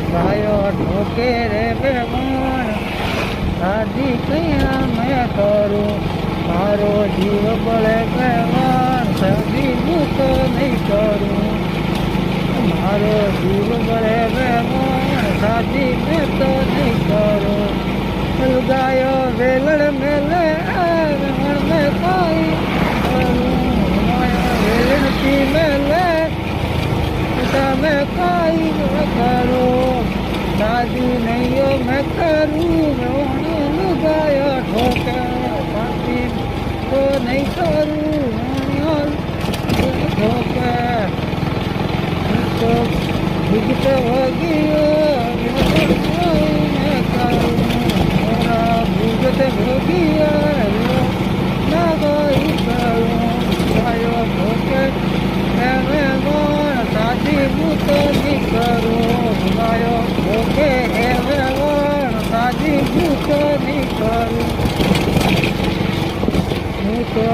ગાયો ઠોકે રે બેવણ શાદી કયા મેં કરું મારો જીવ બળે બેવણ શાદી હું તો નહીં કરું મારો જીવ બળે બેવણ શાદી મેં તો નહીં કરું ગાયો વેલડ મેલે વેવણ મેં કાઈ કરું વેલડથી મેલે તમે કાઈ ન કરો શાદી નહીં મેં કરું ગાયો ઠોકે શાદી તો નહીં કરું ઠોકે તો ભૂગતે ભોગીયો મેં કરું ભૂગતે ભોગીયો ના ગઈ કરું ગાયો ઠોકે મેં શાદી હું તો નહીં કરું ગાયો ઠોકે શાદી હું તો નહીં કરું હું તો